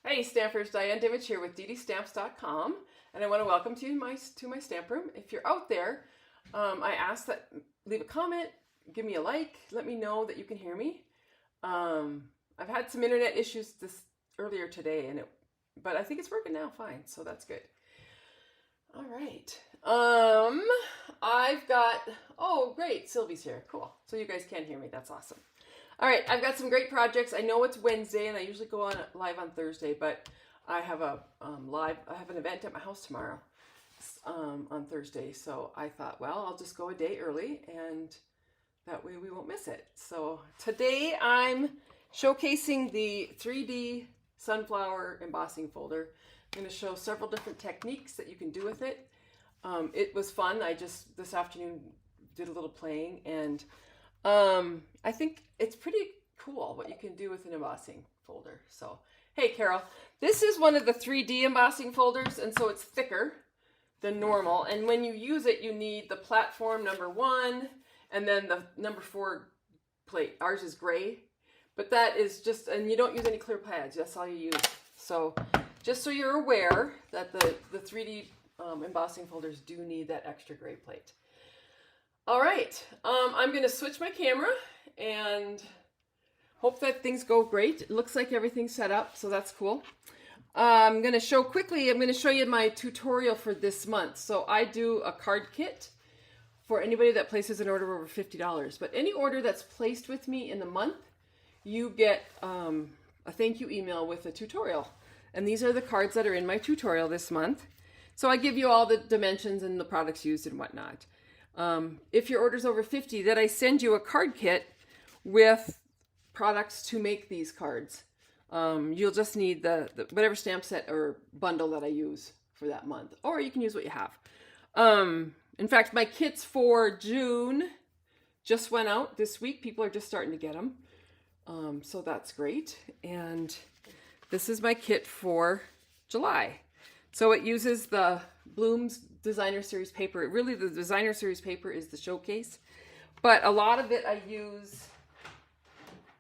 Hey Stampers, Diane Dimich here with DDStamps.com, and I want to welcome you to my stamp room. If you're out there, I ask that leave a comment, give me a like, let me know that you can hear me. I've had some internet issues earlier today, but I think it's working now fine, so that's good. All right. I've got, oh great, Sylvie's here. Cool. So you guys can hear me. That's awesome. All right, I've got some great projects. I know it's Wednesday, and I usually go on live on Thursday, but I have I have an event at my house tomorrow on Thursday. So I thought, well, I'll just go a day early, and that way we won't miss it. So today I'm showcasing the 3D sunflower embossing folder. I'm going to show several different techniques that you can do with it. It was fun. I just this afternoon did a little playing, and I think it's pretty cool what you can do with an embossing folder. So, hey Carol, this is one of the 3D embossing folders, and so it's thicker than normal. And when you use it, you need the platform number 1 and then the number 4 plate. Ours is gray, but that is just, and you don't use any clear pads. That's all you use. So just so you're aware that the 3D embossing folders do need that extra gray plate. All right, I'm going to switch my camera and hope that things go great. It looks like everything's set up, so that's cool. I'm going to show you my tutorial for this month. So I do a card kit for anybody that places an order over $50. But any order that's placed with me in the month, you get a thank you email with a tutorial. And these are the cards that are in my tutorial this month. So I give you all the dimensions and the products used and whatnot. If your order's over 50, then I send you a card kit with products to make these cards. You'll just need the whatever stamp set or bundle that I use for that month, or you can use what you have. In fact, my kits for June just went out this week. People are just starting to get them. So that's great. And this is my kit for July. So it uses the Bloom's Designer Series paper. Really, the Designer Series paper is the showcase, but a lot of it I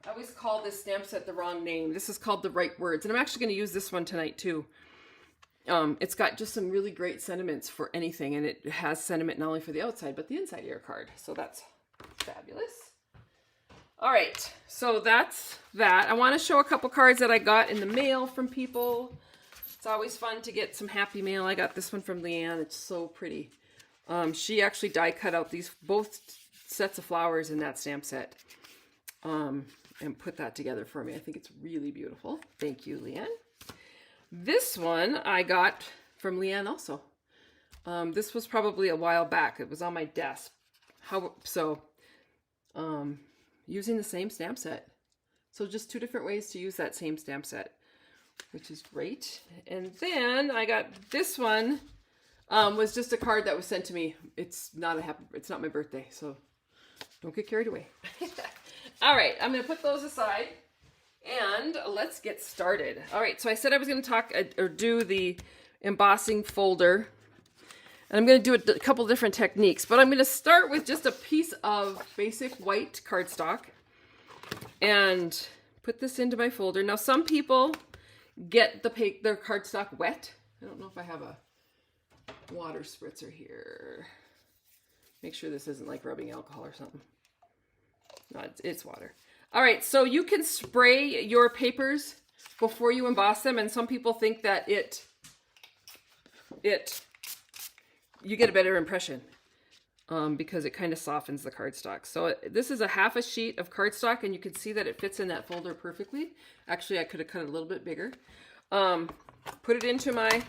always call this stamp set the wrong name. This is called The Right Words, and I'm actually going to use this one tonight too. It's got just some really great sentiments for anything, and it has sentiment not only for the outside but the inside of your card, so that's fabulous. All right, so that's that. I want to show a couple cards that I got in the mail from people. It's always fun to get some happy mail. I got this one from Leanne. It's so pretty. She actually die cut out both sets of flowers in that stamp set and put that together for me. I think it's really beautiful. Thank you, Leanne. This one I got from Leanne also. This was probably a while back. It was on my desk. Using the same stamp set. So just 2 different ways to use that same stamp set, which is great. And then I got this one, was just a card that was sent to me. It's not my birthday, so don't get carried away. All right, I'm going to put those aside and let's get started. All right, so I said I was going to do the embossing folder, and I'm going to do a couple different techniques, but I'm going to start with just a piece of basic white cardstock and put this into my folder. Now, some people get their cardstock wet. I don't know if I have a water spritzer here. Make sure this isn't like rubbing alcohol or something. No, it's water. All right, so you can spray your papers before you emboss them, and some people think that you get a better impression because it kind of softens the cardstock. So this is a half a sheet of cardstock, and you can see that it fits in that folder perfectly. Actually, I could have cut it a little bit bigger. Put it into my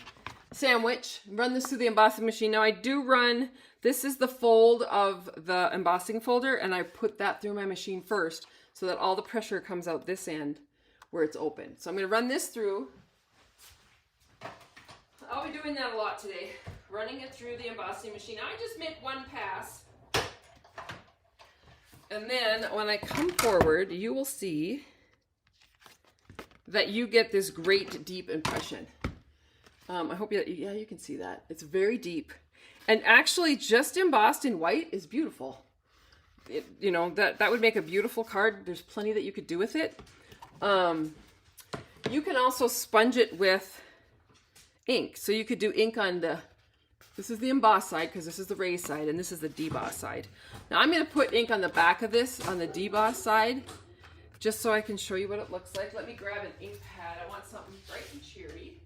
sandwich, run this through the embossing machine. Now I do run, this is the fold of the embossing folder, and I put that through my machine first so that all the pressure comes out this end where it's open. So I'm going to run this through. I'll be doing that a lot today, running it through the embossing machine. I just make one pass, and then when I come forward, you will see that you get this great deep impression. I hope you can see that. It's very deep. And actually just embossed in white is beautiful. That would make a beautiful card. There's plenty that you could do with it. You can also sponge it with ink. So you could do ink on this is the emboss side because this is the raised side, and this is the deboss side. Now I'm going to put ink on the back of this on the deboss side just so I can show you what it looks like. Let me grab an ink pad. I want something bright and cheery.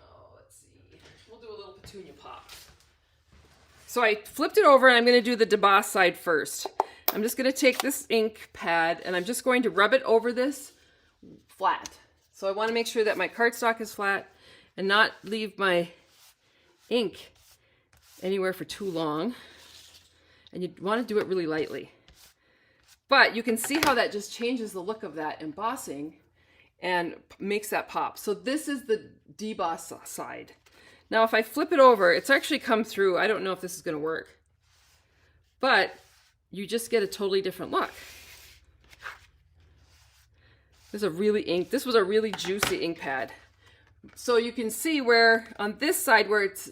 Oh, let's see. We'll do a little petunia pop. So I flipped it over and I'm going to do the deboss side first. I'm just going to take this ink pad and I'm just going to rub it over this flat. So I want to make sure that my cardstock is flat and not leave my ink anywhere for too long. And you want to do it really lightly. But you can see how that just changes the look of that embossing and makes that pop. So this is the deboss side. Now if I flip it over, it's actually come through. I don't know if this is going to work. But you just get a totally different look. This was a really juicy ink pad. So you can see where on this side where it's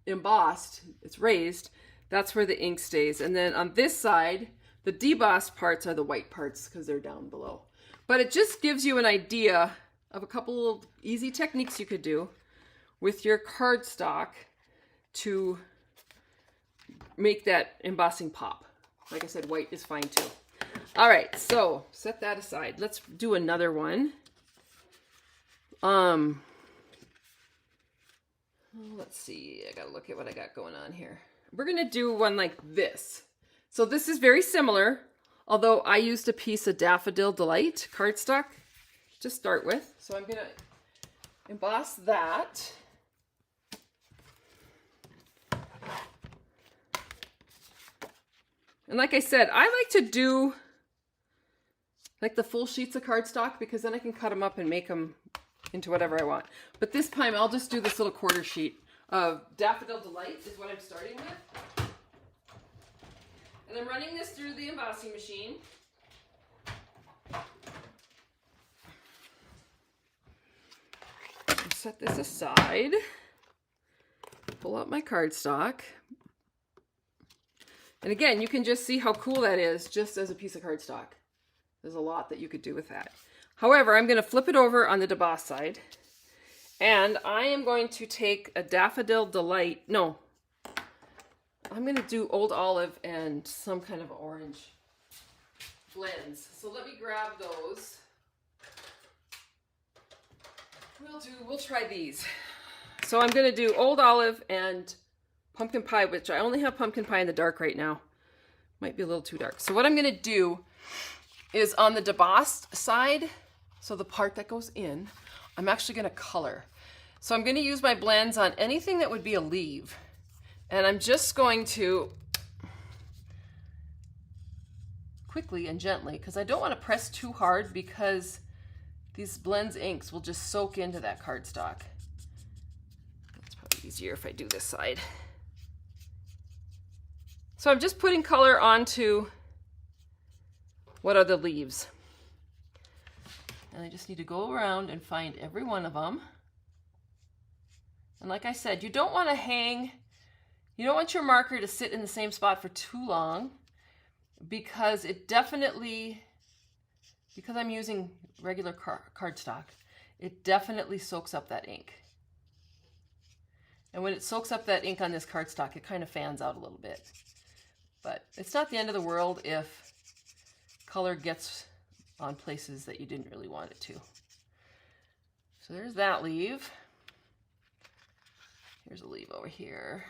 embossed, it's raised, that's where the ink stays. And then on this side, the debossed parts are the white parts because they're down below. But it just gives you an idea of a couple of easy techniques you could do with your cardstock to make that embossing pop. Like I said, white is fine too. All right, so set that aside. Let's do another one. Let's see. I gotta look at what I got going on here. We're gonna do one like this. So this is very similar, although I used a piece of Daffodil Delight cardstock to start with. So I'm gonna emboss that. And like I said, I like to do like the full sheets of cardstock because then I can cut them up and make them into whatever I want. But this time I'll just do this little quarter sheet of Daffodil Delight is what I'm starting with. And I'm running this through the embossing machine. I'll set this aside. Pull out my cardstock. And again, you can just see how cool that is just as a piece of cardstock. There's a lot that you could do with that. However, I'm going to flip it over on the deboss side. And I am going to take a Daffodil Delight. No, I'm going to do Old Olive and some kind of orange blends. So let me grab those. We'll try these. So I'm going to do Old Olive and pumpkin pie, which I only have pumpkin pie in the dark right now. Might be a little too dark. So what I'm going to do is on the debossed side, so the part that goes in, I'm actually going to color. So I'm going to use my blends on anything that would be a leaf. And I'm just going to quickly and gently, because I don't want to press too hard because these blends inks will just soak into that cardstock. It's probably easier if I do this side. So I'm just putting color onto what are the leaves. And I just need to go around and find every one of them. And like I said, you don't want to hang, you don't want your marker to sit in the same spot for too long because it definitely, because I'm using regular cardstock, it definitely soaks up that ink. And when it soaks up that ink on this cardstock, it kind of fans out a little bit. But it's not the end of the world if color gets on places that you didn't really want it to. So there's that leaf. Here's a leaf over here.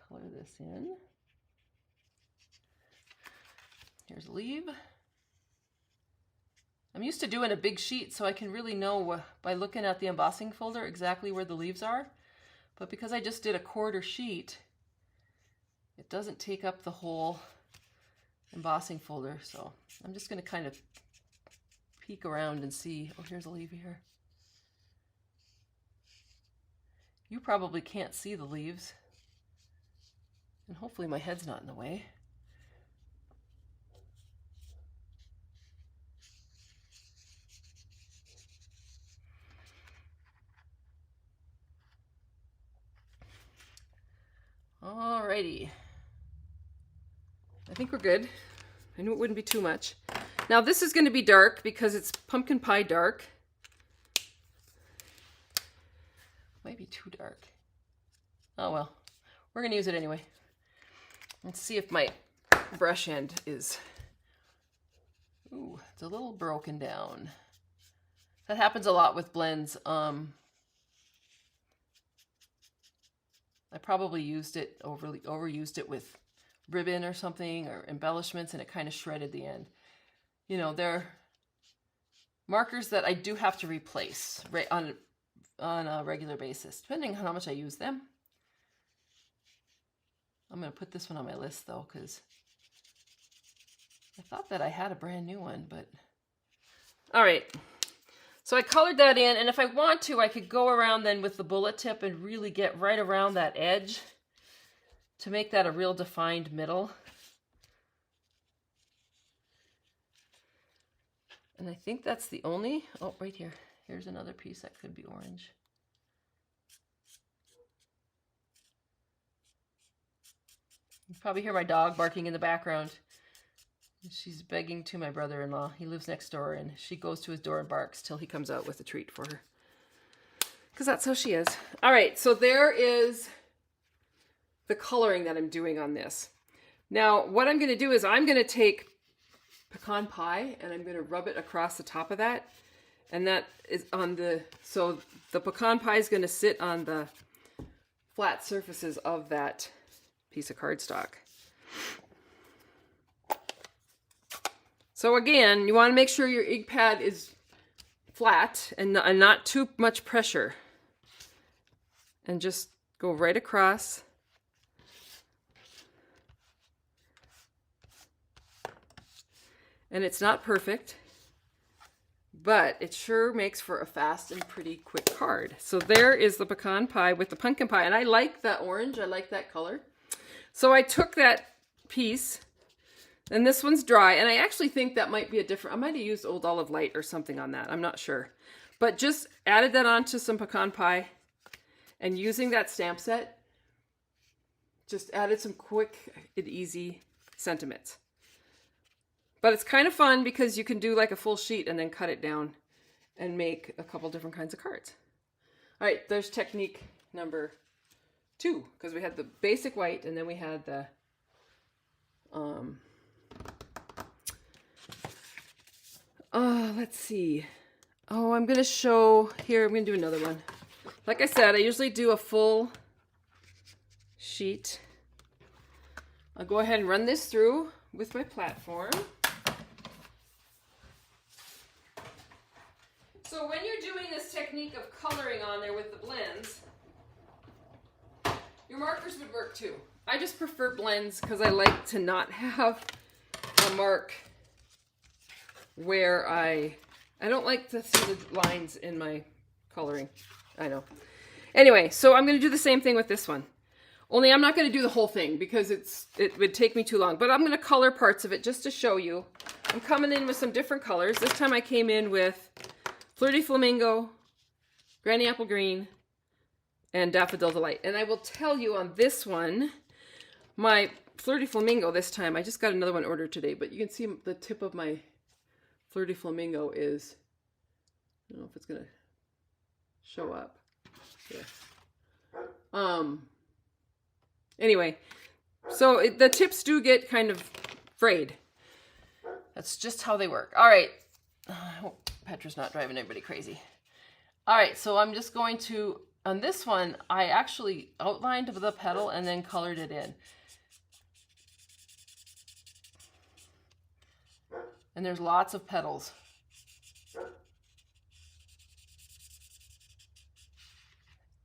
Color this in. Here's a leaf. I'm used to doing a big sheet so I can really know by looking at the embossing folder exactly where the leaves are. But because I just did a quarter sheet, it doesn't take up the whole embossing folder. So I'm just going to kind of peek around and see. Oh, here's a leaf here. You probably can't see the leaves. And hopefully my head's not in the way. Alrighty. I think we're good. I knew it wouldn't be too much. Now this is going to be dark because it's pumpkin pie dark. Might be too dark. Oh well, we're going to use it anyway. Let's see if my brush end is... Ooh, it's a little broken down. That happens a lot with blends. I probably overused it with ribbon or something, or embellishments, and it kind of shredded the end. You know, they're markers that I do have to replace on a regular basis, depending on how much I use them. I'm going to put this one on my list though, because I thought that I had a brand new one, but... All right. So I colored that in, and if I want to, I could go around then with the bullet tip and really get right around that edge to make that a real defined middle. And I think that's the only... Oh, right here. Here's another piece that could be orange. You probably hear my dog barking in the background. She's begging to my brother-in-law. He lives next door, and she goes to his door and barks till he comes out with a treat for her. Because that's how she is. All right, so there is the coloring that I'm doing on this. Now, what I'm going to do is I'm going to take pecan pie, and I'm going to rub it across the top of that. And that is on the... So the pecan pie is going to sit on the flat surfaces of that piece of cardstock. So again, you want to make sure your ink pad is flat and not too much pressure. And just go right across. And it's not perfect, but it sure makes for a fast and pretty quick card. So there is the pecan pie with the pumpkin pie. And I like that orange. I like that color. So I took that piece... And this one's dry, and I actually think that might be a different... I might have used Old Olive Light or something on that. I'm not sure. But just added that onto some pecan pie, and using that stamp set, just added some quick and easy sentiments. But it's kind of fun because you can do like a full sheet and then cut it down and make a couple different kinds of cards. All right, there's technique number 2, because we had the basic white, and then we had the... let's see. Oh, I'm going to show here. I'm going to do another one. Like I said, I usually do a full sheet. I'll go ahead and run this through with my platform. So when you're doing this technique of coloring on there with the blends, your markers would work too. I just prefer blends because I like to not have a mark where I don't like to see the lines in my coloring. I know. Anyway, so I'm going to do the same thing with this one. Only I'm not going to do the whole thing because it would take me too long. But I'm going to color parts of it just to show you. I'm coming in with some different colors. This time I came in with Flirty Flamingo, Granny Apple Green, and Daffodil Delight. And I will tell you on this one, my Flirty Flamingo this time, I just got another one ordered today, but you can see the tip of my Flirty Flamingo is, I don't know if it's going to show up. Yeah. Anyway, so the tips do get kind of frayed. That's just how they work. All right. I hope Petra's not driving everybody crazy. All right, so I'm just going to, on this one, I actually outlined the petal and then colored it in. And there's lots of petals.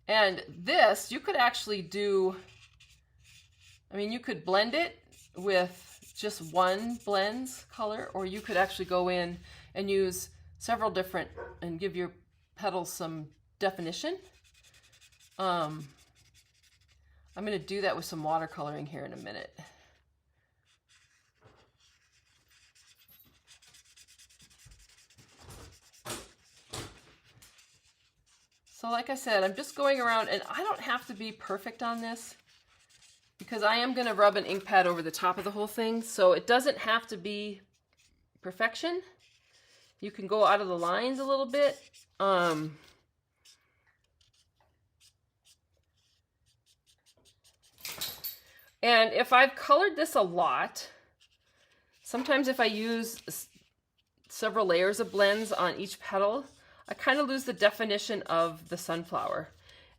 And this, you could actually do, I mean, you could blend it with just one blends color, or you could actually go in and use several different and give your petals some definition. I'm going to do that with some watercoloring here in a minute. So like I said, I'm just going around, and I don't have to be perfect on this. because I am going to rub an ink pad over the top of the whole thing, so it doesn't have to be perfection. You can go out of the lines a little bit. And if I've colored this a lot, sometimes if I use several layers of blends on each petal, I kind of lose the definition of the sunflower.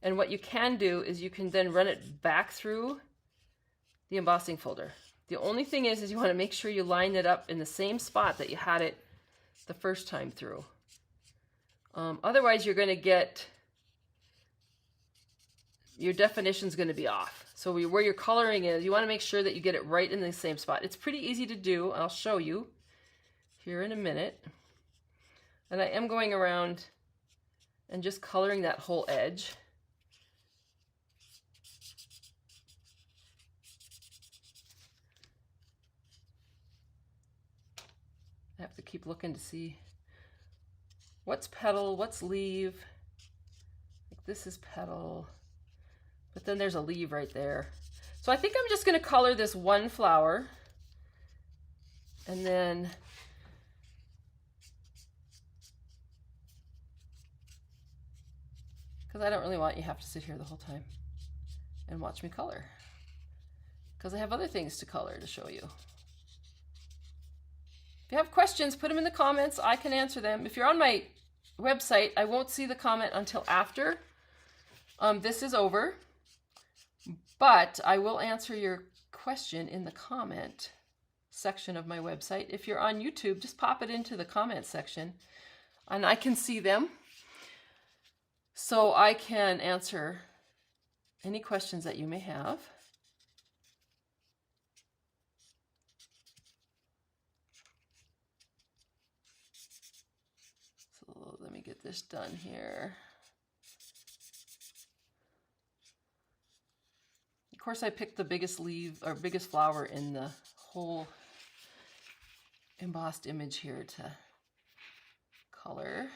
And what you can do is you can then run it back through the embossing folder. The only thing is you want to make sure you line it up in the same spot that you had it the first time through. Otherwise, you're going to get, your definition's going to be off. So where your coloring is, you want to make sure that you get it right in the same spot. It's pretty easy to do. I'll show you here in a minute. And I am going around and just coloring that whole edge. I have to keep looking to see what's petal, what's leaf. Like this is petal, but then there's a leaf right there. So I think I'm just going to color this one flower, and then because I don't really want you to have to sit here the whole time and watch me color, because I have other things to color to show you. If you have questions, put them in the comments. I can answer them. If you're on my website, I won't see the comment until after this is over, but I will answer your question in the comment section of my website. If you're on YouTube, just pop it into the comment section and I can see them, so I can answer any questions that you may have. Let me get this done here. Of course, I picked the biggest leaf or biggest flower in the whole embossed image here to color.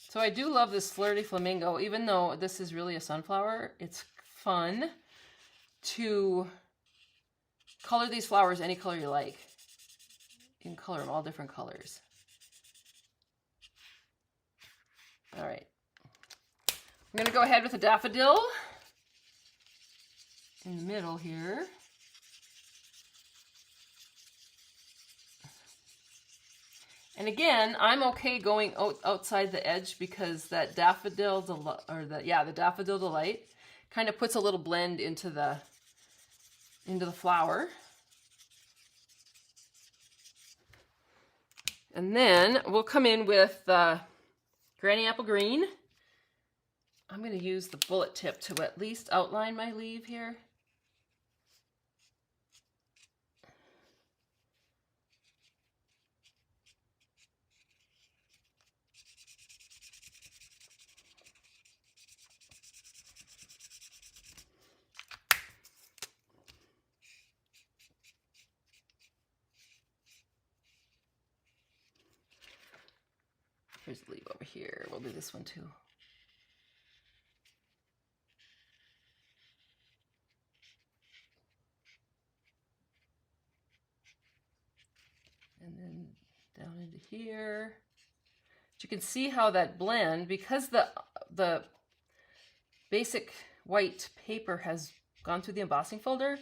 So I do love this Flirty Flamingo, even though this is really a sunflower. It's fun to color these flowers any color you like. You can color them all different colors. All right. I'm going to go ahead with a daffodil in the middle here. And again, I'm okay going outside the edge because that Daffodil the Daffodil Delight kind of puts a little blend into the flower. And then we'll come in with Granny Apple Green. I'm going to use the bullet tip to at least outline my leaf here. Here's the leaf over here. We'll do this one too. And then down into here. But you can see how that blend, because the basic white paper has gone through the embossing folder,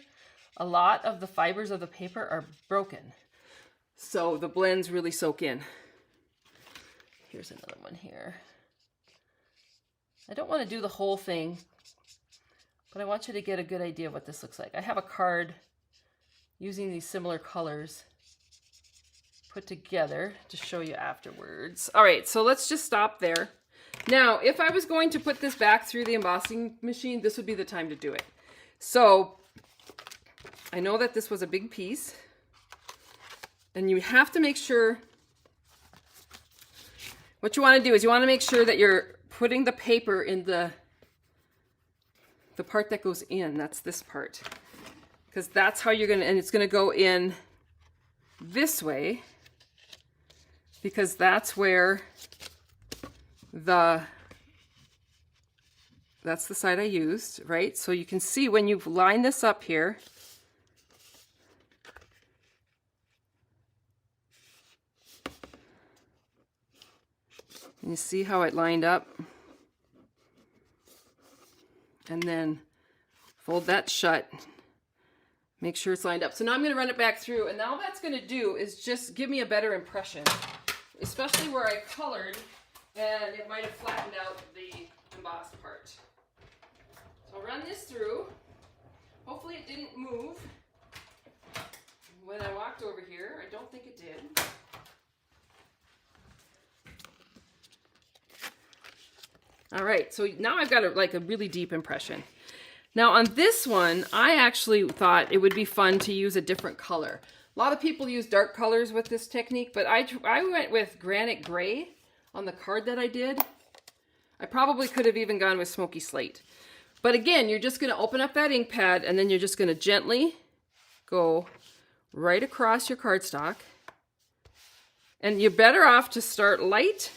a lot of the fibers of the paper are broken. So the blends really soak in. Here's another one here. I don't want to do the whole thing, but I want you to get a good idea of what this looks like. I have a card using these similar colors put together to show you afterwards. All right, so let's just stop there. Now, if I was going to put this back through the embossing machine, this would be the time to do it. So I know that this was a big piece, and you have to make sure. What you want to do is you want to make sure that you're putting the paper in the part that goes in. That's this part. Because that's how you're going to, and it's going to go in this way. because that's where that's the side I used, right? So you can see when you've lined this up here, you see how it lined up? And then fold that shut. Make sure it's lined up. So now I'm going to run it back through, and all that's going to do is just give me a better impression, especially where I colored and it might have flattened out the embossed part. So I'll run this through. Hopefully it didn't move when I walked over here. I don't think it did. All right, so now I've got a really deep impression. Now on this one, I actually thought it would be fun to use a different color. A lot of people use dark colors with this technique, but I went with granite gray on the card that I did. I probably could have even gone with smoky slate. But again, you're just going to open up that ink pad, and then you're just going to gently go right across your cardstock. And you're better off to start light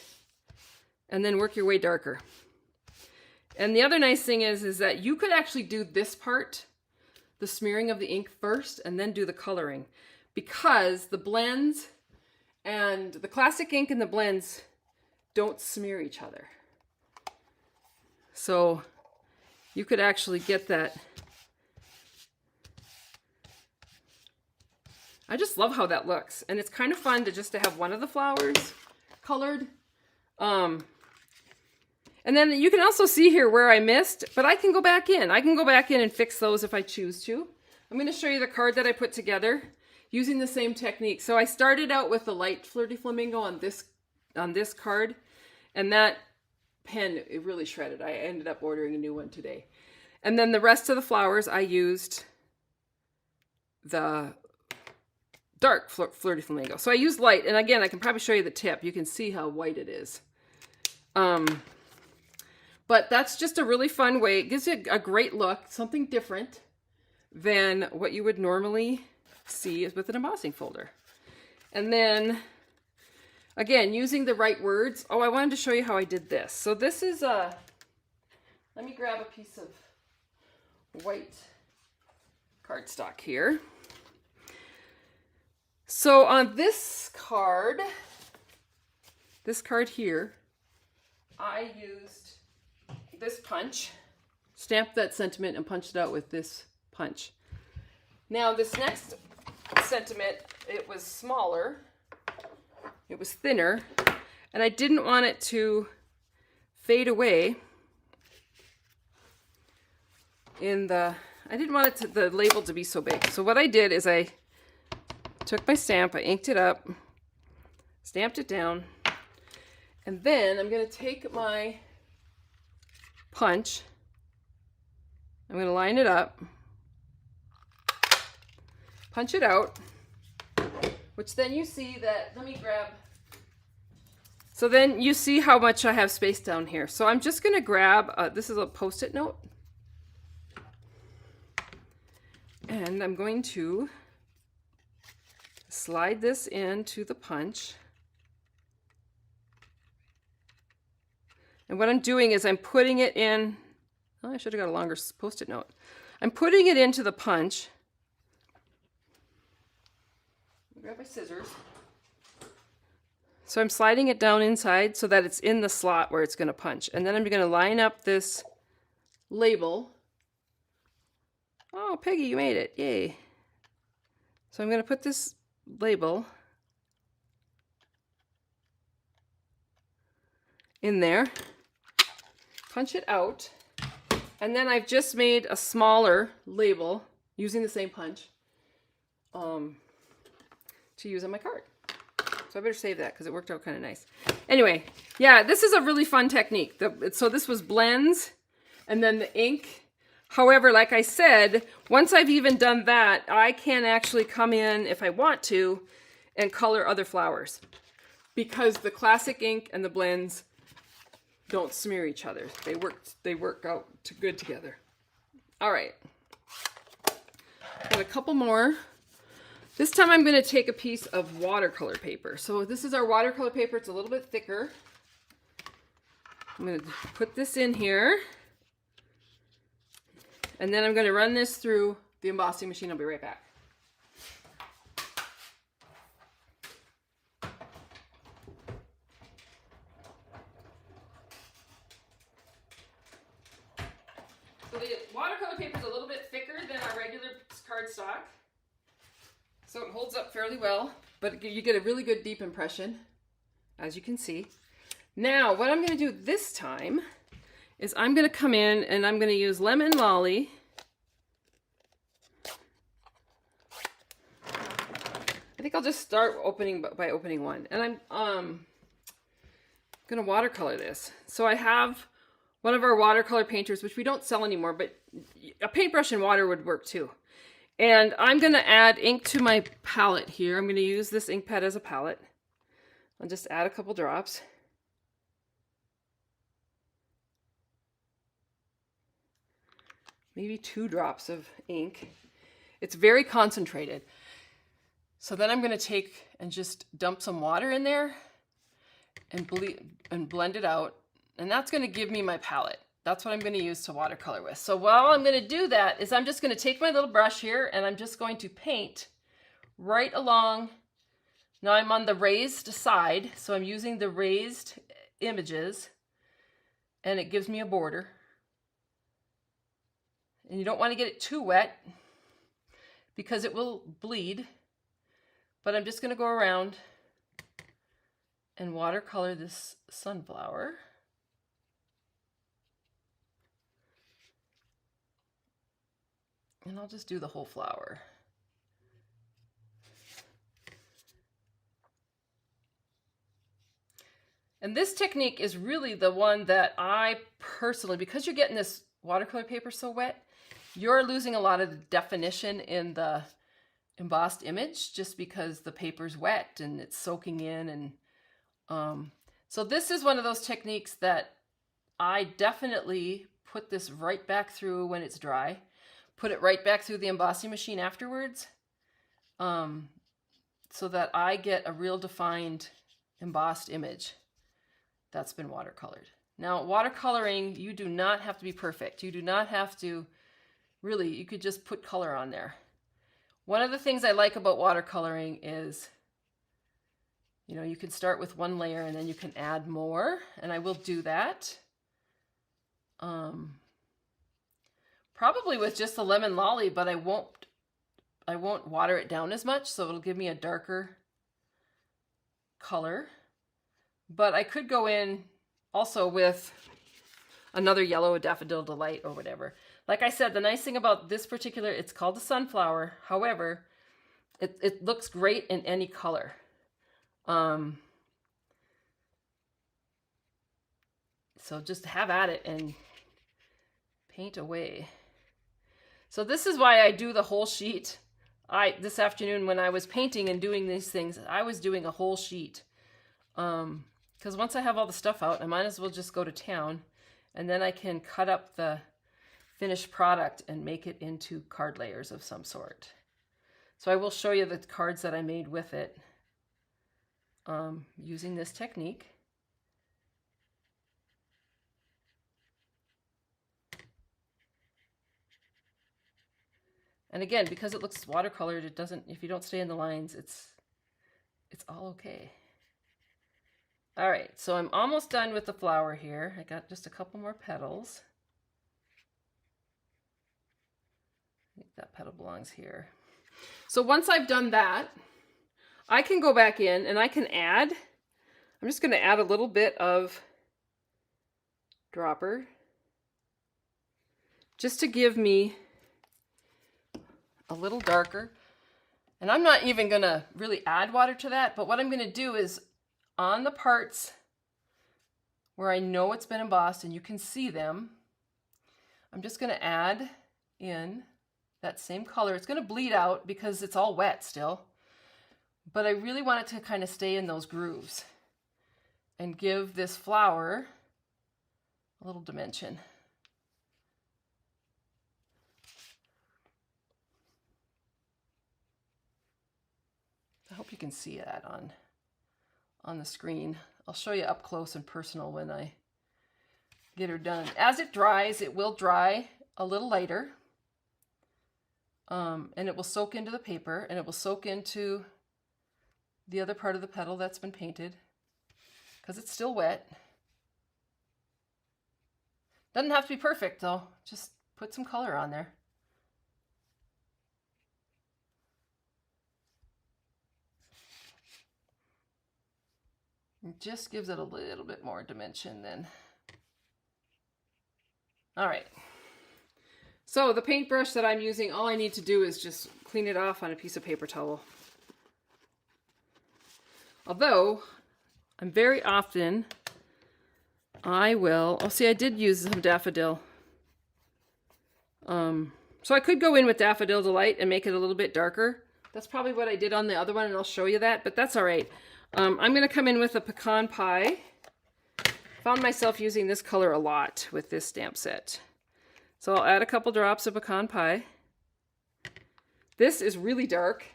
and then work your way darker. And the other nice thing is that you could actually do this part, the smearing of the ink first, and then do the coloring, because the blends and the classic ink and the blends don't smear each other. So you could actually get that. I just love how that looks. And it's kind of fun to just to have one of the flowers colored. And then you can also see here where I missed, but I can go back in. I can go back in and fix those if I choose to. I'm going to show you the card that I put together using the same technique. So I started out with the light Flirty Flamingo on this card, and that pen, it really shredded. I ended up ordering a new one today. And then the rest of the flowers, I used the dark Flirty Flamingo. So I used light, and again, I can probably show you the tip. You can see how white it is. But that's just a really fun way. It gives you a great look, something different than what you would normally see with an embossing folder. And then, again, using the right words. Oh, I wanted to show you how I did this. So this is let me grab a piece of white cardstock here. So on this card here, I used this punch, stamped that sentiment and punched it out with this punch. Now this next sentiment, it was smaller, it was thinner, and I didn't want it to fade away I didn't want the label to be so big. So what I did is I took my stamp, I inked it up, stamped it down, and then I'm going to take my punch, I'm going to line it up, punch it out, which then you see that, let me grab, so then you see how much I have space down here. So I'm just going to grab, this is a Post-it note, and I'm going to slide this into the punch. And what I'm doing is I'm putting it in, oh, I should have got a longer Post-it note. I'm putting it into the punch. Grab my scissors. So I'm sliding it down inside so that it's in the slot where it's going to punch. And then I'm going to line up this label. Oh, Peggy, you made it. Yay. So I'm going to put this label in there. Punch it out, and then I've just made a smaller label using the same punch to use on my card. So I better save that because it worked out kind of nice. Anyway, yeah, this is a really fun technique. So this was blends and then the ink. However, like I said, once I've even done that, I can actually come in if I want to and color other flowers, because the classic ink and the blends don't smear each other. They work out good together. All right. Got a couple more This time I'm going to take a piece of watercolor paper. So this is our watercolor paper. It's a little bit thicker. I'm going to put this in here. And then I'm going to run this through the embossing machine. I'll be right back. So the watercolor paper is a little bit thicker than our regular cardstock. So it holds up fairly well, but you get a really good deep impression, as you can see. Now, what I'm going to do this time is I'm going to come in and I'm going to use Lemon Lolly. I think I'll just start by opening one. And I'm going to watercolor this. So I have one of our watercolor painters, which we don't sell anymore, but a paintbrush and water would work too. And I'm going to add ink to my palette here. I'm going to use this ink pad as a palette. I'll just add a couple drops. Maybe 2 drops of ink. It's very concentrated. So then I'm going to take and just dump some water in there and blend it out. And that's going to give me my palette. That's what I'm going to use to watercolor with. So while I'm going to do that is I'm just going to take my little brush here and I'm just going to paint right along. Now I'm on the raised side, so I'm using the raised images and it gives me a border. And you don't want to get it too wet because it will bleed. But I'm just going to go around and watercolor this sunflower. And I'll just do the whole flower. And this technique is really the one that I personally, because you're getting this watercolor paper so wet, you're losing a lot of the definition in the embossed image just because the paper's wet and it's soaking in. And so this is one of those techniques that I definitely put this right back through when it's dry. Put it right back through the embossing machine afterwards, so that I get a real defined embossed image that's been watercolored. Now, watercoloring, you do not have to be perfect. You do not have to, really, you could just put color on there. One of the things I like about watercoloring is, you know, you can start with one layer and then you can add more, and I will do that. Probably with just the Lemon Lolly, but I won't water it down as much, so it'll give me a darker color. But I could go in also with another yellow, Daffodil Delight or whatever. Like I said, the nice thing about this particular, it's called the sunflower. However, it looks great in any color. So just have at it and paint away. So this is why I do the whole sheet. This afternoon when I was painting and doing these things, I was doing a whole sheet. Because once I have all the stuff out, I might as well just go to town, and then I can cut up the finished product and make it into card layers of some sort. So I will show you the cards that I made with it using this technique. And again, because it looks watercolored, it doesn't, if you don't stay in the lines, it's all okay. All right, so I'm almost done with the flower here. I got just a couple more petals. I think that petal belongs here. So once I've done that, I can go back in and I can add, I'm just gonna add a little bit of dropper just to give me a little darker. And I'm not even gonna really add water to that, but what I'm gonna do is on the parts where I know it's been embossed and you can see them, I'm just gonna add in that same color. It's gonna bleed out because it's all wet still, but I really want it to kind of stay in those grooves and give this flower a little dimension. you can see that on the screen. I'll show you up close and personal when I get her done. As it dries, it will dry a little lighter. And it will soak into the paper, and it will soak into the other part of the petal that's been painted because it's still wet. Doesn't have to be perfect though, just put some color on there. It just gives it a little bit more dimension then. All right. So the paintbrush that I'm using, all I need to do is just clean it off on a piece of paper towel. Although, I'm very often, I will, oh see I did use some daffodil. So I could go in with Daffodil Delight and make it a little bit darker. That's probably what I did on the other one, and I'll show you that, but that's all right. I'm going to come in with a Pecan Pie. Found myself using this color a lot with this stamp set. So I'll add a couple drops of Pecan Pie. This is really dark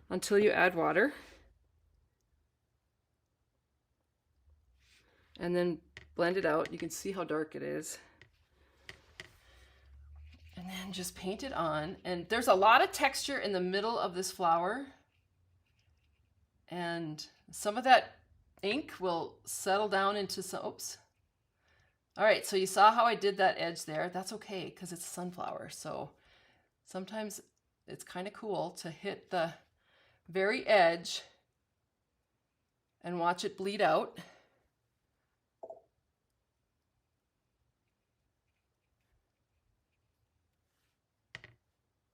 until you add water. And then blend it out. You can see how dark it is. And then just paint it on. And there's a lot of texture in the middle of this flower. And some of that ink will settle down into some, oops. All right, so you saw how I did that edge there. That's okay, because it's a sunflower. So sometimes it's kind of cool to hit the very edge and watch it bleed out.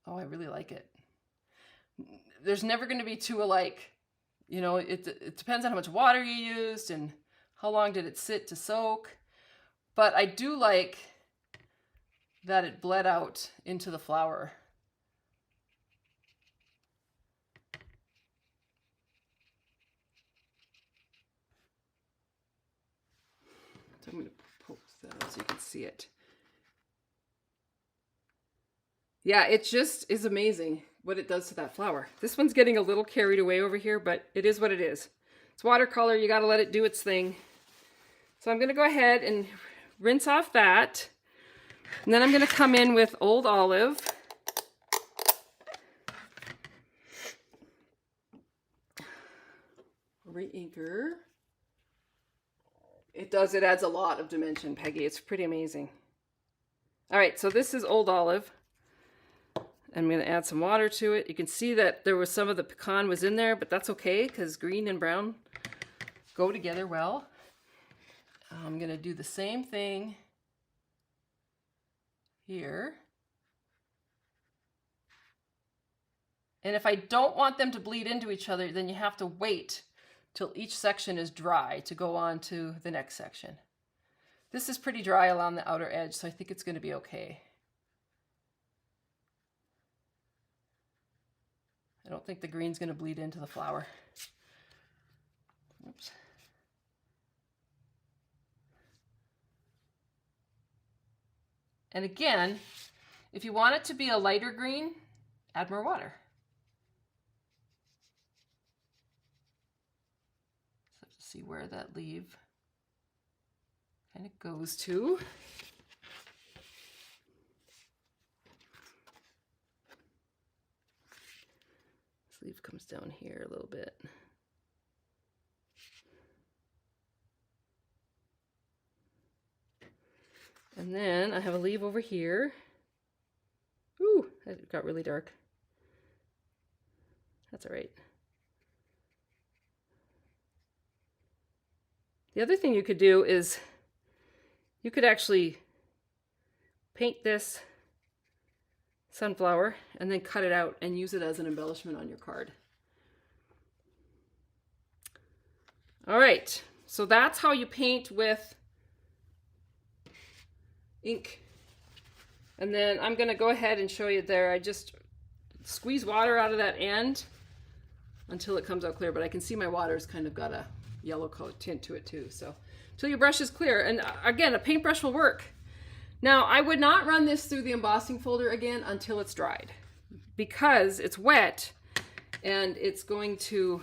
Oh, I really like it. There's never going to be two alike. You know, it depends on how much water you used and how long did it sit to soak. But I do like that it bled out into the flower. So I'm going to poke that out so you can see it. Yeah, it just is amazing what it does to that flower. This one's getting a little carried away over here, but it is what it is. It's watercolor, you got to let it do its thing. So I'm going to go ahead and rinse off that. And then I'm going to come in with Old Olive. Re-inker. It adds a lot of dimension, Peggy. It's pretty amazing. All right, so this is Old Olive. I'm going to add some water to it. You can see that there was some of the pecan was in there, but that's okay because green and brown go together well. I'm going to do the same thing here. And if I don't want them to bleed into each other, then you have to wait till each section is dry to go on to the next section. This is pretty dry along the outer edge, so I think it's going to be okay. I don't think the green's going to bleed into the flower. Oops. And again, if you want it to be a lighter green, add more water. So to see where that leaf kind of goes to. Leaf comes down here a little bit. And then I have a leaf over here. Ooh, that got really dark. That's all right. The other thing you could do is you could actually paint this sunflower and then cut it out and use it as an embellishment on your card. All right, so that's how you paint with ink. And then I'm going to go ahead and show you there. I just squeeze water out of that end until it comes out clear, but I can see my water's kind of got a yellow color tint to it too. So until your brush is clear, and again, a paintbrush will work. Now, I would not run this through the embossing folder again until it's dried because it's wet and it's going to,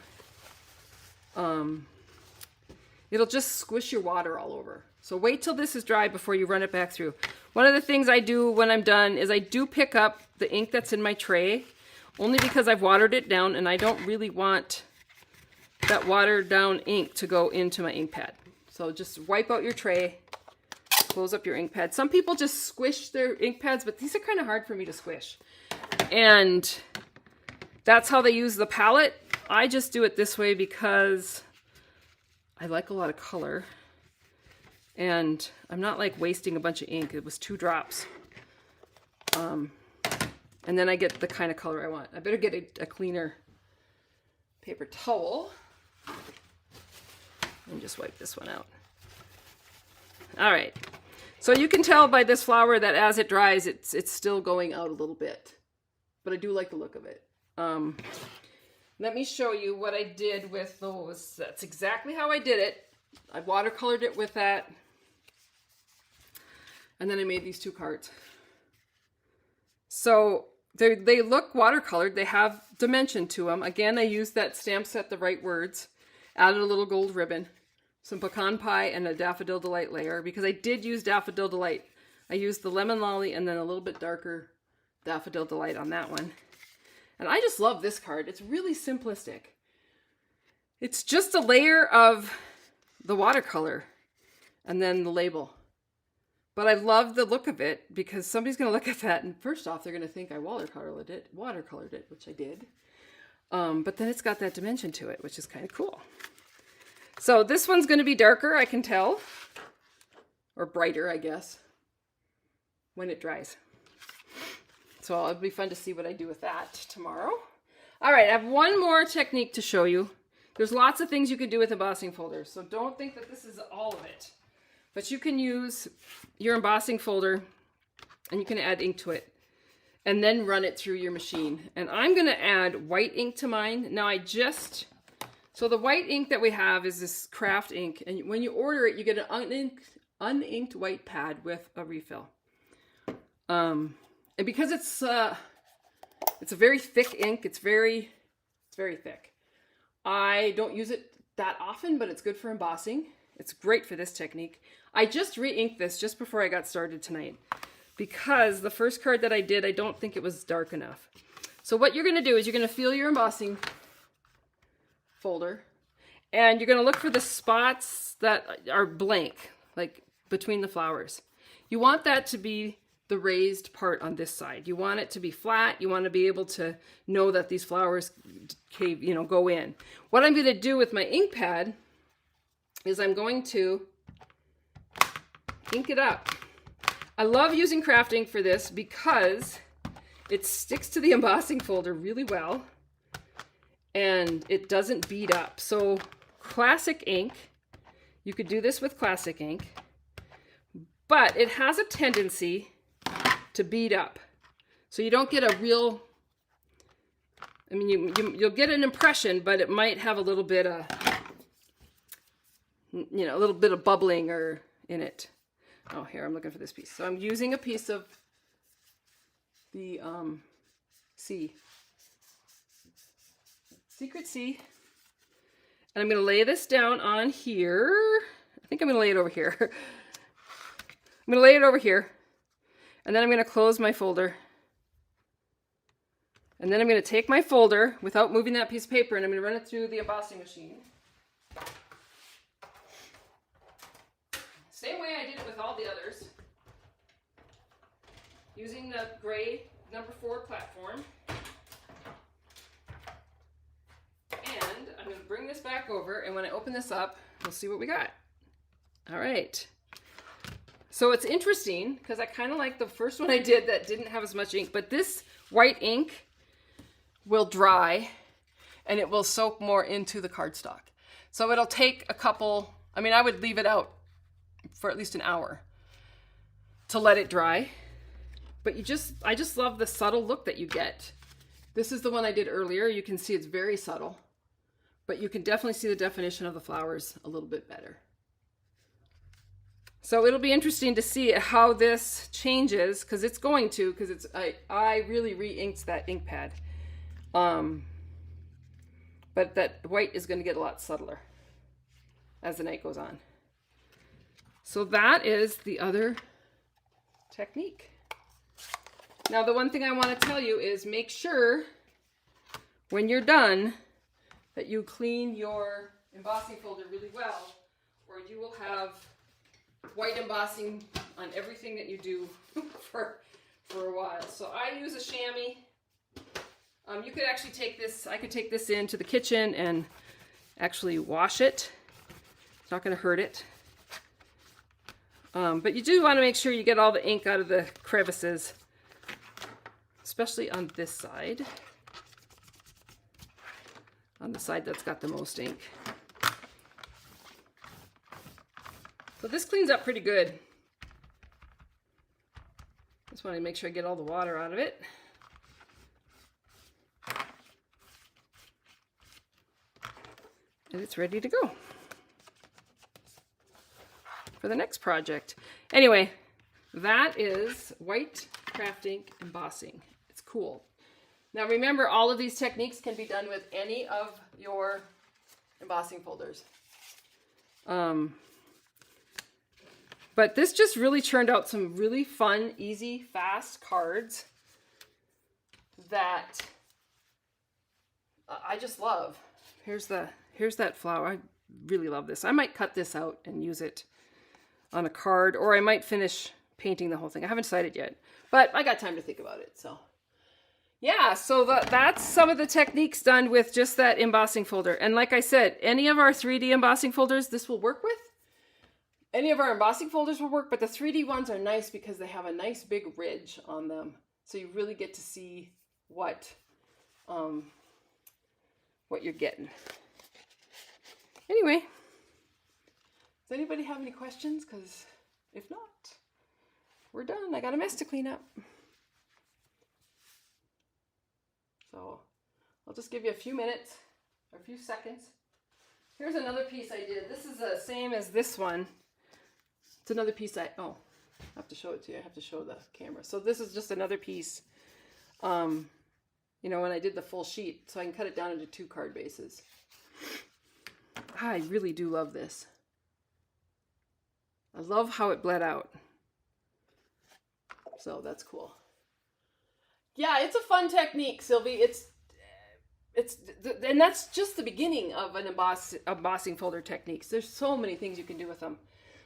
it'll just squish your water all over. So wait till this is dry before you run it back through. One of the things I do when I'm done is I do pick up the ink that's in my tray, only because I've watered it down and I don't really want that watered down ink to go into my ink pad. So just wipe out your tray, close up your ink pad. Some people just squish their ink pads, but these are kind of hard for me to squish. And that's how they use the palette. I just do it this way because I like a lot of color. And I'm not like wasting a bunch of ink. It was 2 drops. And then I get the kind of color I want. I better get a cleaner paper towel. And just wipe this one out. All right. So you can tell by this flower that as it dries, it's still going out a little bit. But I do like the look of it. Let me show you what I did with those. That's exactly how I did it. I watercolored it with that. And then I made these 2 cards. So they look watercolored. They have dimension to them. Again, I used that stamp set, The Right Words. Added a little gold ribbon, some pecan pie, and a Daffodil Delight layer, because I did use Daffodil Delight. I used the Lemon Lolly and then a little bit darker Daffodil Delight on that one. And I just love this card. It's really simplistic. It's just a layer of the watercolor and then the label. But I love the look of it because somebody's going to look at that and first off, they're going to think I watercolored it, which I did. But then it's got that dimension to it, which is kind of cool. So this one's going to be darker, I can tell. Or brighter, I guess, when it dries. So it'll be fun to see what I do with that tomorrow. All right, I have one more technique to show you. There's lots of things you can do with embossing folders, so don't think that this is all of it. But you can use your embossing folder and you can add ink to it and then run it through your machine. And I'm going to add white ink to mine. Now so the white ink that we have is this craft ink. And when you order it, you get an uninked white pad with a refill. And because it's a very thick ink, it's very thick. I don't use it that often, but it's good for embossing. It's great for this technique. I just re-inked this just before I got started tonight because the first card that I did, I don't think it was dark enough. So what you're going to do is you're going to feel your embossing folder and you're going to look for the spots that are blank, like between the flowers. You want that to be the raised part on this side. You want it to be flat. You want to be able to know that these flowers go in. What I'm going to do with my ink pad is I'm going to ink it up. I love using craft ink for this because it sticks to the embossing folder really well and it doesn't bead up. So classic ink, you could do this with classic ink, but it has a tendency to bead up. So you don't get a real, you'll get an impression, but it might have a little bit of, a little bit of bubbling or in it. Oh, here, I'm looking for this piece. So I'm using a piece of the Secret Sea. And I'm going to lay this down on here. I think I'm going to lay it over here. I'm going to lay it over here. And then I'm going to close my folder. And then I'm going to take my folder without moving that piece of paper and I'm going to run it through the embossing machine. Same way I did it with all the others. Using the gray number 4 platform. And I'm going to bring this back over and when I open this up, we'll see what we got. All right. So it's interesting because I kind of like the first one I did that didn't have as much ink, but this white ink will dry and it will soak more into the cardstock. So it'll take a couple, I would leave it out for at least an hour to let it dry. But I just love the subtle look that you get. This is the one I did earlier. You can see it's very subtle, but you can definitely see the definition of the flowers a little bit better. So it'll be interesting to see how this changes because it's going to, because I really re-inked that ink pad. but that white is going to get a lot subtler as the night goes on. So that is the other technique. Now the one thing I want to tell you is make sure when you're done that you clean your embossing folder really well, or you will have white embossing on everything that you do for a while. So I use a chamois. You could actually take this, I could take this into the kitchen and actually wash it. It's not going to hurt it. But you do want to make sure you get all the ink out of the crevices, especially on this side. On the side that's got the most ink. So this cleans up pretty good. Just want to make sure I get all the water out of it. And it's ready to go for the next project. Anyway, that is white craft ink embossing. It's cool. Now remember, all of these techniques can be done with any of your embossing folders. But this just really churned out some really fun, easy, fast cards that I just love. Here's that flower. I really love this. I might cut this out and use it on a card, or I might finish painting the whole thing. I haven't decided yet, but I got time to think about it. So yeah, so that's some of the techniques done with just that embossing folder. And like I said, any of our 3D embossing folders, this will work with. Any of our embossing folders will work, but the 3D ones are nice because they have a nice big ridge on them. So you really get to see what you're getting. Anyway, does anybody have any questions? Because if not, we're done. I got a mess to clean up. So I'll just give you a few minutes, or a few seconds. Here's another piece I did. This is the same as this one. It's another piece I have to show it to you. I have to show the camera. So this is just another piece, you know, when I did the full sheet, so I can cut it down into 2 card bases. I really do love this. I love how it bled out. So that's cool. Yeah, it's a fun technique, Sylvie. And that's just the beginning of an embossing folder techniques. There's so many things you can do with them.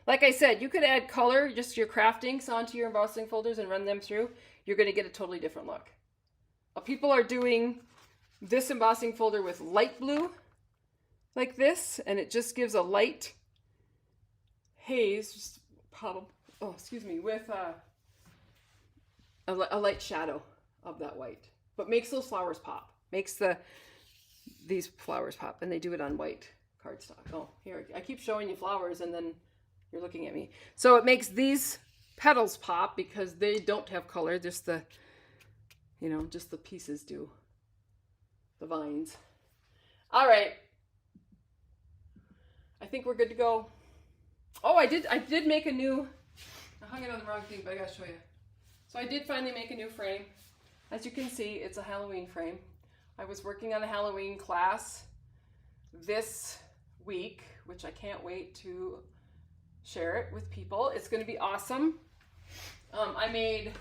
Like I said, you could add color, just your craft inks onto your embossing folders and run them through. You're going to get a totally different look. People are doing this embossing folder with light blue, like this, and it just gives a light haze, just with a light shadow of that white, but makes those flowers pop, makes these flowers pop, and they do it on white cardstock. Oh, here, I keep showing you flowers and then you're looking at me. So it makes these petals pop because they don't have color, just the pieces do, the vines. All right, I think we're good to go. Oh, I did make a new, I hung it on the wrong thing, but I gotta show you. So I did finally make a new frame. As you can see, it's a Halloween frame. I was working on a Halloween class this week, which I can't wait to share it with people. It's going to be awesome. I made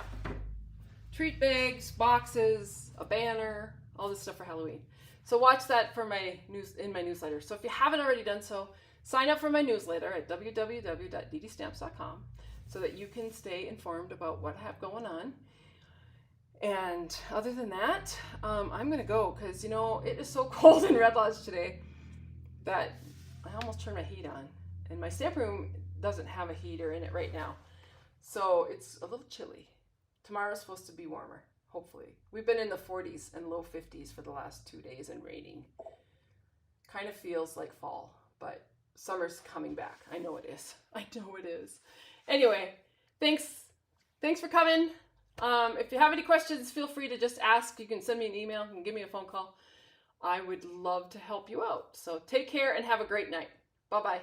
treat bags, boxes, a banner, all this stuff for Halloween. So watch that for in my newsletter. So if you haven't already done so, sign up for my newsletter at www.DDStamps.com so that you can stay informed about what I have going on. And other than that, I'm going to go because, you know, it is so cold in Red Lodge today that I almost turned my heat on. And my stamp room doesn't have a heater in it right now. So it's a little chilly. Tomorrow's supposed to be warmer, hopefully. We've been in the 40s and low 50s for the last 2 days and raining. Kind of feels like fall, but summer's coming back. I know it is. I know it is. Anyway, thanks for coming. If you have any questions, feel free to just ask. You can send me an email. You can give me a phone call. I would love to help you out. So take care and have a great night. Bye-bye.